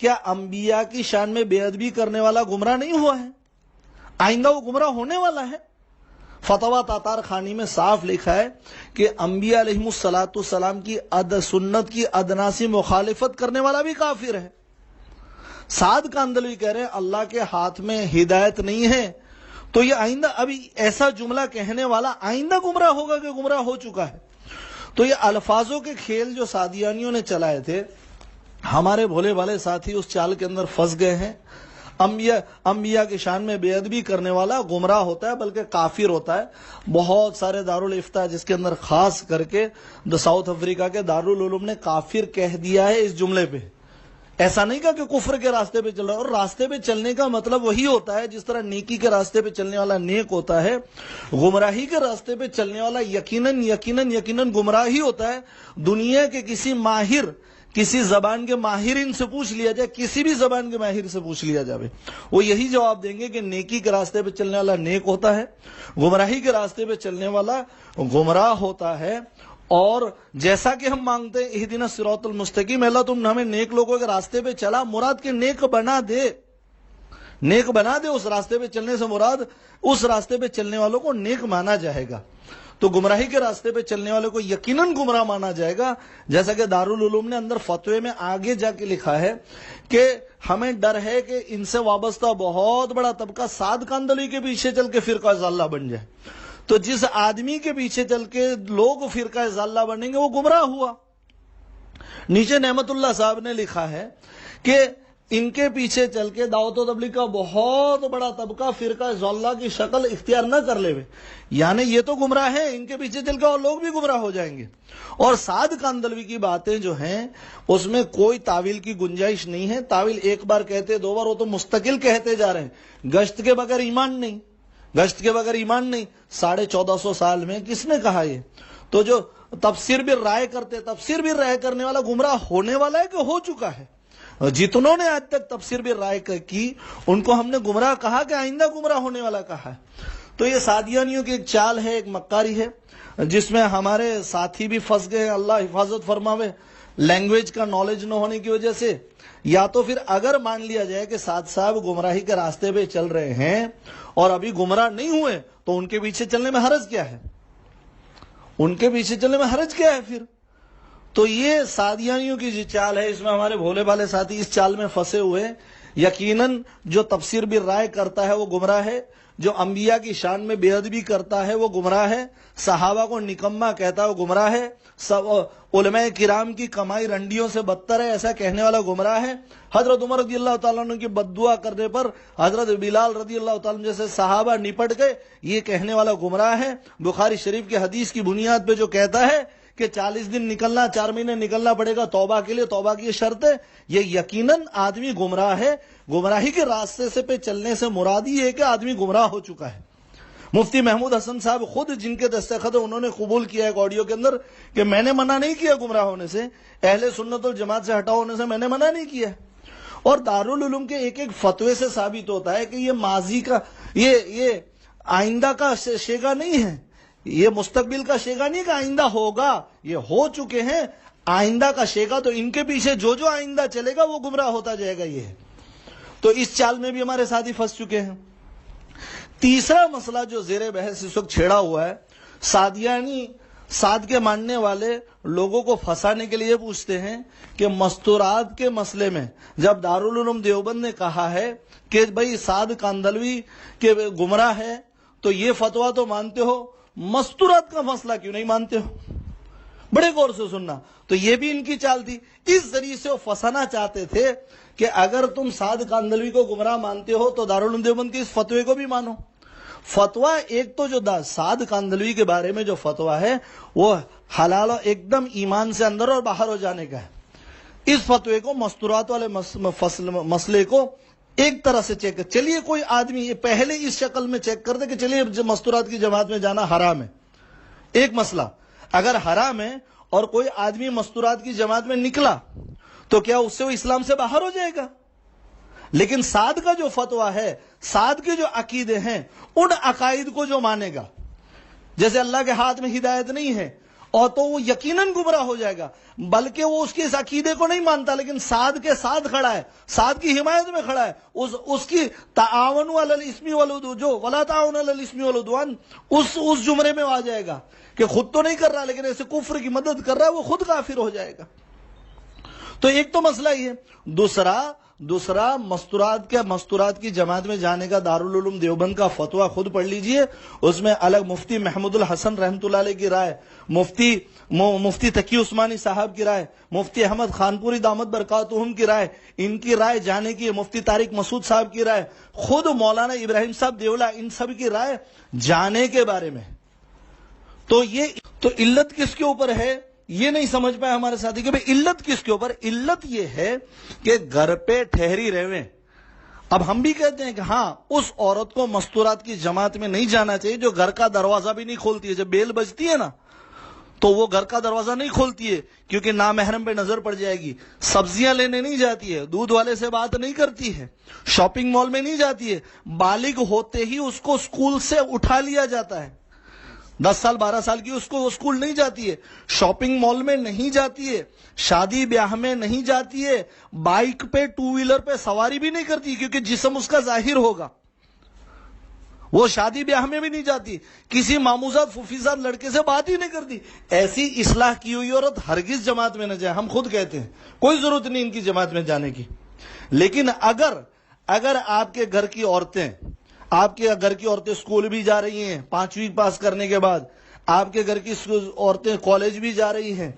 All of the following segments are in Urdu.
کیا انبیاء کی شان میں بے ادبی کرنے والا گمراہ نہیں ہوا ہے؟ آئندہ وہ گمراہ ہونے والا ہے۔ فتویٰ تاتار خانی میں صاف لکھا ہے کہ انبیاء علیہم السلام کی سنت کی ادنا سی مخالفت کرنے والا بھی کافر ہے۔ سعد کاندلوی کہہ رہے ہیں اللہ کے ہاتھ میں ہدایت نہیں ہے، تو یہ آئندہ ابھی ایسا جملہ کہنے والا آئندہ گمراہ ہوگا کہ گمراہ ہو چکا ہے۔ تو یہ الفاظوں کے کھیل جو سادیانیوں نے چلائے تھے، ہمارے بھولے بھالے ساتھی اس چال کے اندر پھنس گئے ہیں۔ انبیاء کی شان میں بے ادبی کرنے والا گمراہ ہوتا ہے بلکہ کافر ہوتا ہے۔ بہت سارے دارالفتہ جس کے اندر خاص کر کے ساؤتھ افریقہ کے دارالعلوم نے کافر کہہ دیا ہے اس جملے پہ۔ ایسا نہیں کہا کہ کفر کے راستے پہ چل رہا ہے، اور راستے پہ چلنے کا مطلب وہی ہوتا ہے جس طرح نیکی کے راستے پہ چلنے والا نیک ہوتا ہے، گمراہی کے راستے پہ چلنے والا یقیناً گمراہ ہی ہوتا ہے۔ دنیا کے کسی ماہر، کسی زبان کے ماہرین سے پوچھ لیا جائے، کسی بھی زبان کے ماہر سے پوچھ لیا جائے، وہ یہی جواب دیں گے کہ نیکی کے راستے پہ چلنے والا نیک ہوتا ہے، گمراہی کے راستے پہ چلنے والا گمراہ ہوتا ہے۔ اور جیسا کہ ہم مانگتے ہیں اہدنا الصراط المستقیم، اللہ تم ہمیں نیک لوگوں کے راستے پہ چلا، مراد کے نیک بنا دے، نیک بنا دے۔ اس راستے پہ چلنے سے مراد اس راستے پہ چلنے والوں کو نیک مانا جائے گا، تو گمراہی کے راستے پہ چلنے والوں کو یقیناً گمراہ مانا جائے گا۔ جیسا کہ دارالعلوم نے اندر فتوے میں آگے جا کے لکھا ہے کہ ہمیں ڈر ہے کہ ان سے وابستہ بہت بڑا طبقہ سعد کاندلوی کے پیچھے چل کے فرقہ ضالہ بن جائے، تو جس آدمی کے پیچھے چل کے لوگ فرقہ ضالہ بنیں گے وہ گمراہ ہوا۔ نیچے نعمت اللہ صاحب نے لکھا ہے کہ ان کے پیچھے چل کے دعوت و تبلیغ کا بہت بڑا طبقہ فرقہ ضالہ کی شکل اختیار نہ کر لے، یعنی یہ تو گمراہ ہے، ان کے پیچھے چل کے اور لوگ بھی گمراہ ہو جائیں گے۔ اور سعد کاندلوی کی باتیں جو ہیں اس میں کوئی تعویل کی گنجائش نہیں ہے۔ تعویل ایک بار کہتے دو بار، وہ تو مستقل کہتے جا رہے ہیں۔ گشت کے بغیر ایمان نہیں، گشت کے بغیر ایمان نہیں۔ 1450 سال میں کس نے کہا یہ؟ تو جو تفسیر بھی رائے کرتے، تفسیر بھی رائے کرنے والا گمراہ ہونے والا ہے کہ ہو چکا ہے؟ جتنوں نے آج تک تفسیر بھی رائے کی ان کو ہم نے گمراہ کہا کہ آئندہ گمراہ ہونے والا کہا ہے۔ تو یہ سادیانیوں کی ایک چال ہے، ایک مکاری ہے، جس میں ہمارے ساتھی بھی پھنس گئے، اللہ حفاظت فرماوے۔ لینگویج کا نالج نہ ہونے کی وجہ سے، یا تو پھر اگر مان لیا جائے کہ سعد صاحب گمراہی کے راستے پہ چل رہے ہیں اور ابھی گمراہ نہیں ہوئے، تو ان کے پیچھے چلنے میں حرج کیا ہے؟ ان کے پیچھے چلنے میں حرج کیا ہے پھر؟ تو یہ سادیانیوں کی جو چال ہے، اس میں ہمارے بھولے بھالے ساتھی اس چال میں پھنسے ہوئے۔ یقیناً جو تفسیر بھی رائے کرتا ہے وہ گمراہ ہے، جو انبیاء کی شان میں بے ادبی کرتا ہے وہ گمراہ ہے، صحابہ کو نکما کہتا ہے وہ گمراہ ہے، علماء کرام کی کمائی رنڈیوں سے بدتر ہے ایسا کہنے والا گمراہ ہے، حضرت عمر رضی اللہ تعالیٰ عنہ کی بد دعا کرنے پر حضرت بلال رضی اللہ تعالیٰ عنہ جیسے صحابہ نپٹ گئے، یہ کہنے والا گمراہ ہے۔ بخاری شریف کی حدیث کی بنیاد پہ جو کہتا ہے کہ 40 دن نکلنا، 4 مہینے نکلنا پڑے گا توبہ کے لیے، توبہ کی یہ شرط ہے، یہ یقیناً آدمی گمراہ ہے۔ گمراہی کے راستے سے پہ چلنے سے مراد یہ ہے کہ آدمی گمراہ ہو چکا ہے۔ مفتی محمود حسن صاحب خود جن کے دستخط ہیں انہوں نے قبول کیا ایک آڈیو کے اندر کہ میں نے منع نہیں کیا گمراہ ہونے سے، اہل سنت والجماعت سے ہٹا ہونے سے میں نے منع نہیں کیا۔ اور دارالعلوم کے ایک ایک فتوے سے ثابت ہوتا ہے کہ یہ ماضی کا، یہ آئندہ کا شیگا نہیں ہے، یہ مستقبل کا شیگا نہیں کہ آئندہ ہوگا، یہ ہو چکے ہیں۔ آئندہ کا شیگا تو ان کے پیچھے جو آئندہ چلے گا وہ گمراہ ہوتا جائے گا، یہ ہے۔ تو اس چال میں بھی ہمارے ساتھی پھنس چکے ہیں۔ تیسرا مسئلہ جو زیر بحث اس وقت چھیڑا ہوا ہے، سادیانی سعد کے ماننے والے لوگوں کو پھنسانے کے لیے پوچھتے ہیں کہ مستورات کے مسئلے میں جب دارالعلوم دیوبند نے کہا ہے کہ بھئی سعد کاندلوی کے گمراہ ہے تو یہ فتویٰ تو مانتے ہو، مستورات کا مسئلہ کیوں نہیں مانتے ہو؟ بڑے غور سے سننا۔ تو یہ بھی ان کی چال تھی، اس ذریعے سے وہ پھنسانا چاہتے تھے کہ اگر تم سعد کاندلوی کو گمراہ مانتے ہو تو دارالعلوم دیوبند کے اس فتوے کو بھی مانو۔ فتویٰ ایک تو جو سعد کاندلوی کے بارے میں جو فتویٰ ہے وہ حلال ایک دم ایمان سے اندر اور باہر ہو جانے کا ہے۔ اس فتوے کو، مستورات والے مسئلے کو ایک طرح سے چیک کر، چلیے کوئی آدمی یہ پہلے اس شکل میں چیک کر دے کہ چلیے مستورات کی جماعت میں جانا حرام ہے، ایک مسئلہ۔ اگر حرام ہے اور کوئی آدمی مستورات کی جماعت میں نکلا تو کیا اس سے وہ اسلام سے باہر ہو جائے گا؟ لیکن سعد کا جو فتویٰ ہے، سعد کے جو عقیدے ہیں، ان عقائد کو جو مانے گا، جیسے اللہ کے ہاتھ میں ہدایت نہیں ہے اور تو وہ یقیناً گمراہ ہو جائے گا، بلکہ وہ اس کے اس عقیدے کو نہیں مانتا لیکن سعد کے ساتھ کھڑا ہے، سعد کی حمایت میں کھڑا ہے، اس کی تعاونوا علی الاسم والعدوان، جو ولا تعاونوا علی الاسم والعدوان، اس جمرے میں آ جائے گا کہ خود تو نہیں کر رہا لیکن ایسے کفر کی مدد کر رہا ہے، وہ خود کافر ہو جائے گا۔ تو ایک تو مسئلہ یہ، دوسرا مستورات کی جماعت میں جانے کا دارالعلوم دیوبند کا فتویٰ خود پڑھ لیجئے، اس میں الگ مفتی محمود الحسن رحمۃ اللہ علیہ کی رائے، مفتی تقی عثمانی صاحب کی رائے، مفتی احمد خانپوری دامت برکاتہم کی رائے، ان کی رائے جانے کی، مفتی طارق مسعود صاحب کی رائے، خود مولانا ابراہیم صاحب دیولہ، ان سب کی رائے جانے کے بارے میں۔ تو علت کس کے اوپر ہے یہ نہیں سمجھ پائے ہمارے ساتھی کہ بھئی علت کس کے اوپر؟ علت یہ ہے کہ گھر پہ ٹھہری رہے۔ اب ہم بھی کہتے ہیں کہ ہاں اس عورت کو مستورات کی جماعت میں نہیں جانا چاہیے جو گھر کا دروازہ بھی نہیں کھولتی ہے، جب بیل بجتی ہے نا تو وہ گھر کا دروازہ نہیں کھولتی ہے کیونکہ نامحرم پہ نظر پڑ جائے گی، سبزیاں لینے نہیں جاتی ہے، دودھ والے سے بات نہیں کرتی ہے، شاپنگ مال میں نہیں جاتی ہے، بالغ ہوتے ہی اس کو اسکول سے اٹھا لیا جاتا ہے، 10 سال 12 سال کی اس کو اسکول نہیں جاتی ہے، شاپنگ مال میں نہیں جاتی ہے، شادی بیاہ میں نہیں جاتی ہے، بائک پہ 2 ویلر پہ سواری بھی نہیں کرتی کیونکہ جسم اس کا ظاہر ہوگا، وہ شادی بیاہ میں بھی نہیں جاتی، کسی ماموزاد ففیزاد لڑکے سے بات ہی نہیں کرتی۔ ایسی اصلاح کی ہوئی عورت ہرگز جماعت میں نہ جائے، ہم خود کہتے ہیں کوئی ضرورت نہیں ان کی جماعت میں جانے کی۔ لیکن اگر آپ کے گھر کی عورتیں اسکول بھی جا رہی ہیں 5ویں پاس کرنے کے بعد، آپ کے گھر کی عورتیں کالج بھی جا رہی ہیں،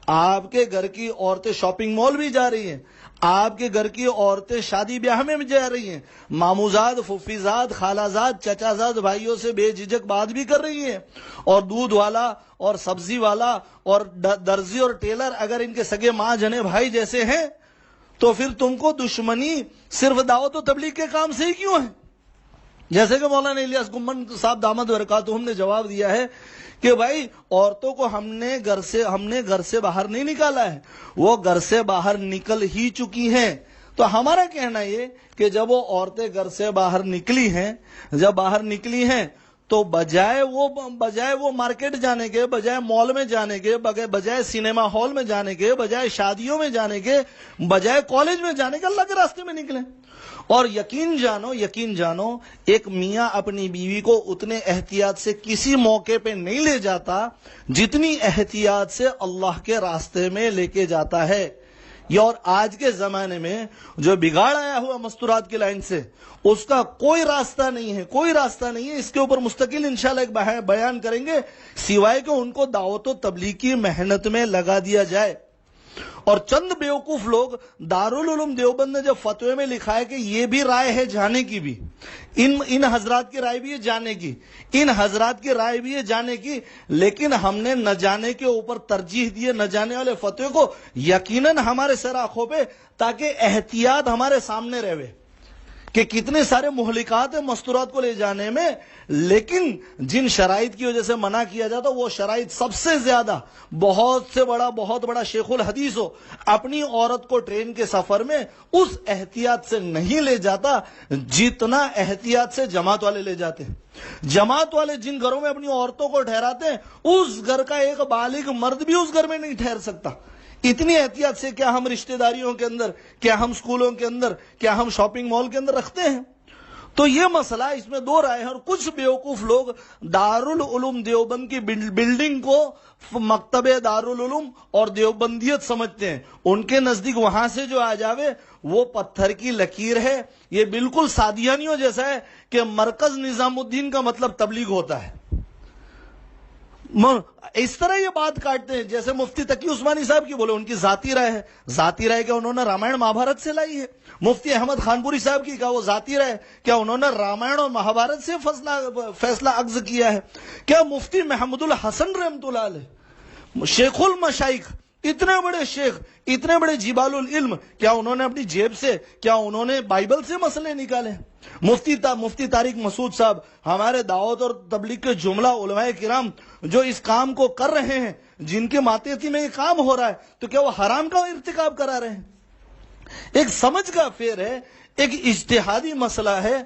آپ کے گھر کی عورتیں شاپنگ مال بھی جا رہی ہیں، آپ کے گھر کی عورتیں شادی بیاہ میں بھی جا رہی ہیں، ماموزاد پھوپھیزاد خالازاد چچازاد بھائیوں سے بے جھجک بات بھی کر رہی ہیں، اور دودھ والا اور سبزی والا اور درزی اور ٹیلر اگر ان کے سگے ماں جنے بھائی جیسے ہیں تو پھر تم کو دشمنی صرف دعوت و تبلیغ کے کام سے ہی کیوں ہے؟ جیسے کہ مولانا الیاس گمن صاحب دامت برکاتہم نے جواب دیا ہے کہ بھائی عورتوں کو ہم نے گھر سے باہر نہیں نکالا ہے، وہ گھر سے باہر نکل ہی چکی ہیں۔ تو ہمارا کہنا یہ کہ جب وہ عورتیں گھر سے باہر نکلی ہیں تو بجائے وہ مارکیٹ جانے کے، بجائے مال میں جانے کے، بجائے سینما ہال میں جانے کے، بجائے شادیوں میں جانے کے، بجائے کالج میں جانے کے، اللہ کے راستے میں نکلیں۔ اور یقین جانو ایک میاں اپنی بیوی کو اتنے احتیاط سے کسی موقع پہ نہیں لے جاتا جتنی احتیاط سے اللہ کے راستے میں لے کے جاتا ہے۔ یہ اور آج کے زمانے میں جو بگاڑ آیا ہوا مستورات کی لائن سے، اس کا کوئی راستہ نہیں ہے۔ اس کے اوپر مستقل انشاءاللہ ایک بیان کریں گے، سوائے کہ ان کو دعوت و تبلیغ کی محنت میں لگا دیا جائے۔ اور چند بیوقوف لوگ دارالعلوم دیوبند نے جب فتوے میں لکھا ہے کہ یہ بھی رائے ہے جانے کی بھی، ان حضرات کی رائے بھی ہے جانے کی، لیکن ہم نے نہ جانے کے اوپر ترجیح دیے، نہ جانے والے فتوے کو یقیناً ہمارے سر آنکھوں پہ، تاکہ احتیاط ہمارے سامنے رہے کہ کتنے سارے مہلکات ہیں مستورات کو لے جانے میں، لیکن جن شرائط کی وجہ سے منع کیا جاتا وہ شرائط سب سے زیادہ بہت بڑا شیخ الحدیث ہو اپنی عورت کو ٹرین کے سفر میں اس احتیاط سے نہیں لے جاتا جتنا احتیاط سے جماعت والے لے جاتے ہیں۔ جماعت والے جن گھروں میں اپنی عورتوں کو ٹھہراتے ہیں اس گھر کا ایک بالغ مرد بھی اس گھر میں نہیں ٹھہر سکتا۔ اتنی احتیاط سے کیا ہم رشتہ داریوں کے اندر، کیا ہم سکولوں کے اندر، کیا ہم شاپنگ مال کے اندر رکھتے ہیں؟ تو یہ مسئلہ، اس میں 2 رائے ہیں، اور کچھ بیوقوف لوگ دارالعلوم دیوبند کی بلڈنگ کو مکتب دارالعلوم اور دیوبندیت سمجھتے ہیں۔ ان کے نزدیک وہاں سے جو آ جاوے وہ پتھر کی لکیر ہے۔ یہ بالکل سادیانیوں جیسا ہے کہ مرکز نظام الدین کا مطلب تبلیغ ہوتا ہے۔ اس طرح یہ بات کاٹتے ہیں جیسے مفتی تقی عثمانی صاحب کی بولے ان کی ذاتی رائے کہ انہوں نے رامائن مہابھارت سے لائی ہے۔ مفتی احمد خانپوری صاحب کی کہا وہ ذاتی رائے کیا انہوں نے رامائن اور مہابھارت سے فیصلہ اخذ کیا ہے؟ کیا مفتی محمود الحسن رحمۃ اللہ علیہ شیخ المشائخ، اتنے بڑے شیخ، اتنے بڑے جبال العلم، کیا انہوں نے اپنی جیب سے، کیا انہوں نے بائبل سے مسئلے نکالے؟ مفتی طارق مسعود صاحب، ہمارے دعوت اور تبلیغ کے جملہ علماء کرام جو اس کام کو کر رہے ہیں، جن کے ماتحتی میں یہ کام ہو رہا ہے، تو کیا وہ حرام کا ارتکاب کرا رہے ہیں؟ ایک سمجھ کا فیر ہے، ایک اجتہادی مسئلہ ہے،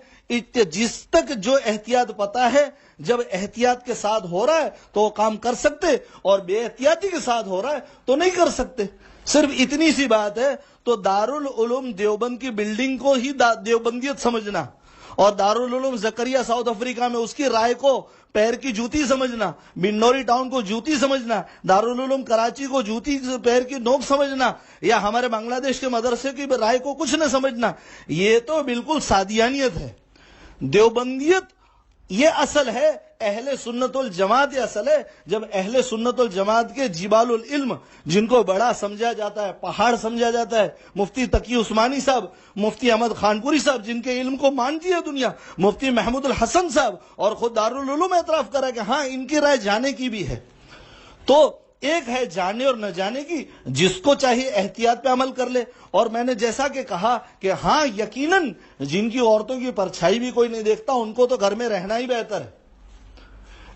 جس تک جو احتیاط پتا ہے، جب احتیاط کے ساتھ ہو رہا ہے تو وہ کام کر سکتے، اور بے احتیاطی کے ساتھ ہو رہا ہے تو نہیں کر سکتے. صرف اتنی سی بات ہے. تو دارالعلوم دیوبند کی بلڈنگ کو ہی دیوبندیت سمجھنا، اور دارالعلوم زکریا ساؤتھ افریقہ میں اس کی رائے کو پیر کی جوتی سمجھنا، بنوری ٹاؤن کو جوتی سمجھنا، دارالعلوم کراچی کو جوتی پیر کی نوک سمجھنا، یا ہمارے بنگلہ دیش کے مدرسے کی رائے کو کچھ نہ سمجھنا، یہ تو بالکل سادیانیت ہے. دیوبندیت یہ اصل ہے، اہل سنت والجماعت یہ اصل ہے. جب اہل سنت والجماعت کے جبال العلم، جن کو بڑا سمجھا جاتا ہے، پہاڑ سمجھا جاتا ہے، مفتی تقی عثمانی صاحب، مفتی احمد خانپوری صاحب، جن کے علم کو مانتی ہے دنیا، مفتی محمود الحسن صاحب، اور خود دارالعلوم اعتراف کرا کہ ہاں ان کی رائے جانے کی بھی ہے. تو ایک ہے جانے اور نہ جانے کی، جس کو چاہیے احتیاط پہ عمل کر لے. اور میں نے جیسا کہ کہا کہ ہاں یقیناً جن کی عورتوں کی پرچھائی بھی کوئی نہیں دیکھتا، ان کو تو گھر میں رہنا ہی بہتر ہے.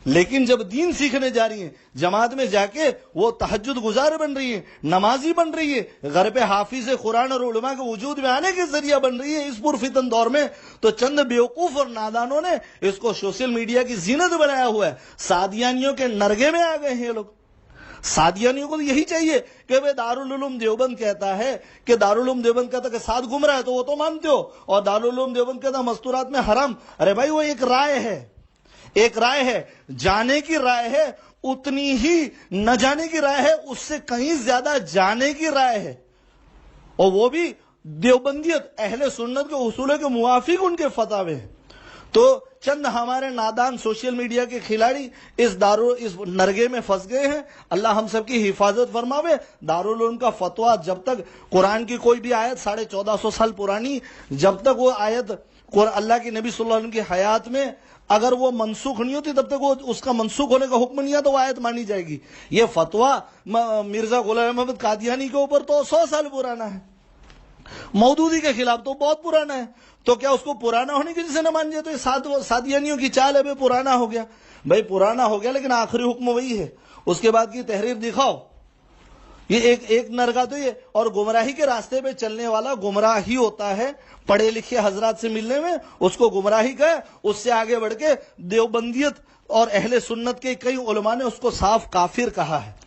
لیکن جب دین سیکھنے جا رہی ہیں، جماعت میں جا کے وہ تہجد گزار بن رہی ہے، نمازی بن رہی ہے، گھر پہ حافظ قرآن اور علماء کے وجود میں آنے کے ذریعہ بن رہی ہے اس پرفتن دور میں، تو چند بیوقوف اور نادانوں نے اس کو سوشل میڈیا کی زینت بنایا ہوا ہے. سادیانیوں کے نرگے میں آ گئے ہیں یہ لوگ. سادیانیوں کو یہی چاہیے کہ بھئی دارالعلوم دیوبند کہتا ہے کہ دارالعلوم دیوبند کہتا ہے کہ ساتھ گم رہا ہے تو وہ تو مانتے ہو، اور دارالعلوم دیوبند کہتا ہے مستورات میں حرام. ارے بھائی وہ ایک رائے ہے، ایک رائے ہے، جانے کی رائے ہے، اتنی ہی نہ جانے کی رائے ہے، اس سے کہیں زیادہ جانے کی رائے ہے، اور وہ بھی دیوبندیت اہل سنت کے اصولوں کے موافق ان کے فتاوے ہیں. تو چند ہمارے نادان سوشل میڈیا کے کھلاڑی اس نرگے میں پھنس گئے ہیں. اللہ ہم سب کی حفاظت فرماوے. دارالعلوم کا فتویٰ جب تک قرآن کی کوئی بھی آیت 1450 سال پرانی، جب تک وہ آیت اللہ کے نبی صلی اللہ علیہ وسلم کی حیات میں اگر وہ منسوخ نہیں ہوتی، تب تک وہ اس کا منسوخ ہونے کا حکم نہیں ہے تو وہ آیت مانی جائے گی. یہ فتویٰ مرزا غلام محمد قادیانی کے اوپر تو 100 سال پرانا ہے، مودودی کے خلاف تو بہت پرانا ہے. تو کیا اس کو پرانا ہونے کی وجہ سے نہ مان جائے؟ تو یہ سادیانیوں کی چال ہے، پرانا ہو گیا. بھائی پرانا ہو گیا لیکن آخری حکم وہی ہے، اس کے بعد کی تحریر دکھاؤ. یہ ایک نرگا تو یہ، اور گمراہی کے راستے پہ چلنے والا گمراہ ہی ہوتا ہے. پڑھے لکھے حضرات سے ملنے میں اس کو گمراہی کا ہے. اس سے آگے بڑھ کے دیوبندیت اور اہل سنت کے کئی علماء نے اس کو صاف کافر کہا ہے.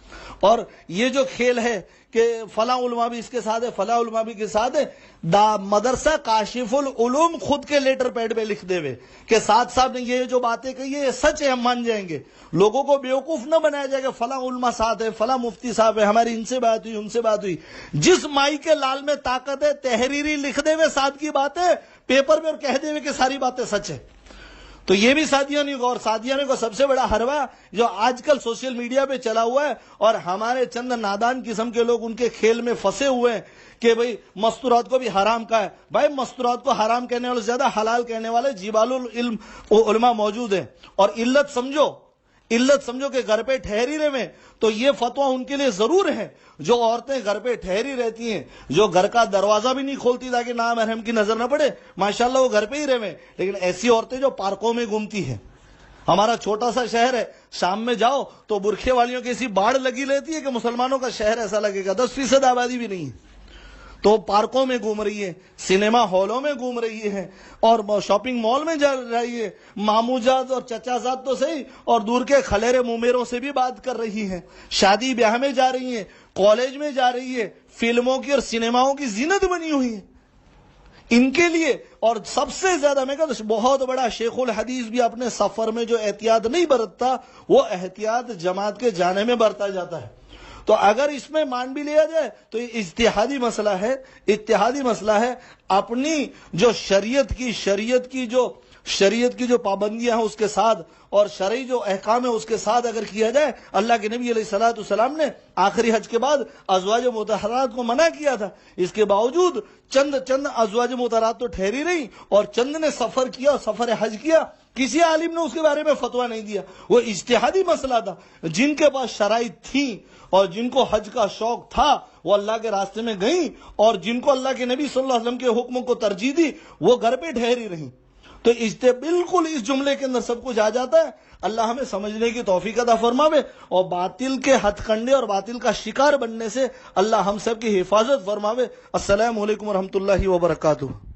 اور یہ جو کھیل ہے کہ فلاں علماء بھی اس کے ساتھ ہے، فلاں علماء بھی کے ساتھ ہے، مدرسہ کاشف العلوم خود کے لیٹر پیڈ پہ لکھ دے ہوئے کہ ساتھ صاحب نے یہ جو باتیں کہی ہے یہ سچ ہے، ہم مان جائیں گے. لوگوں کو بیوقوف نہ بنایا جائے گا فلاں علماء ساتھ ہے، فلاں مفتی صاحب ہے، ہماری ان سے بات ہوئی، ان سے بات ہوئی. جس مائی کے لال میں طاقت ہے، تحریری لکھ دے ہوئے ساتھ کی باتیں پیپر پہ اور کہہ دے ہوئے کہ ساری باتیں سچ ہے. تو یہ بھی سادیانی کو، اور سادیانی کو سب سے بڑا حربہ جو آج کل سوشل میڈیا پہ چلا ہوا ہے، اور ہمارے چند نادان قسم کے لوگ ان کے کھیل میں پھنسے ہوئے ہیں کہ بھئی مستورات کو بھی حرام کہا ہے. بھائی مستورات کو حرام کہنے والے زیادہ حلال کہنے والے جبال العلم علماء موجود ہیں. اور علت سمجھو کہ گھر پہ ٹھہری رہے، تو یہ فتویٰ ان کے لیے ضرور ہے. جو عورتیں گھر پہ ٹھہری رہتی ہیں، جو گھر کا دروازہ بھی نہیں کھولتی تاکہ نامحرم کی نظر نہ پڑے، ماشاءاللہ وہ گھر پہ ہی رہے. لیکن ایسی عورتیں جو پارکوں میں گھومتی ہیں، ہمارا چھوٹا سا شہر ہے، شام میں جاؤ تو برقعے والیوں کی ایسی باڑ لگی رہتی ہے کہ مسلمانوں کا شہر ایسا لگے گا 10% آبادی بھی نہیں ہے. تو پارکوں میں گھوم رہی ہے، سینما ہالوں میں گھوم رہی ہے، اور شاپنگ مال میں جا رہی ہے. مامو جات اور چچا زاد تو صحیح، اور دور کے خلیرے مومیروں سے بھی بات کر رہی ہیں. شادی بیاہ میں جا رہی ہیں، کالج میں جا رہی ہے، فلموں کی اور سینماؤں کی زینت بنی ہوئی ہے ان کے لیے. اور سب سے زیادہ میں کہتا ہوں بہت بڑا شیخ الحدیث بھی اپنے سفر میں جو احتیاط نہیں برتتا، وہ احتیاط جماعت کے جانے میں برتا جاتا ہے. تو اگر اس میں مان بھی لیا جائے تو یہ اتحادی مسئلہ ہے. اپنی جو شریعت کی جو پابندیاں ہیں اس کے ساتھ، اور شرعی جو احکام ہے اس کے ساتھ اگر کیا جائے. اللہ کے نبی علیہ الصلوۃ والسلام نے آخری حج کے بعد ازواج مطہرات کو منع کیا تھا، اس کے باوجود چند ازواج مطہرات تو ٹھہری رہی، اور چند نے سفر کیا، سفر حج کیا. کسی عالم نے اس کے بارے میں فتویٰ نہیں دیا. وہ اجتہادی مسئلہ تھا. جن کے پاس شرائط تھیں اور جن کو حج کا شوق تھا وہ اللہ کے راستے میں گئیں، اور جن کو اللہ کے نبی صلی اللہ علیہ وسلم کے حکموں کو ترجیح دی وہ گھر پہ ٹھہری رہیں. تو بالکل اس جملے کے اندر سب کچھ آ جاتا ہے. اللہ ہمیں سمجھنے کی توفیق عطا فرماوے اور باطل کے ہتھ کنڈے اور باطل کا شکار بننے سے اللہ ہم سب کی حفاظت فرماوے. السلام علیکم ورحمۃ اللہ وبرکاتہ.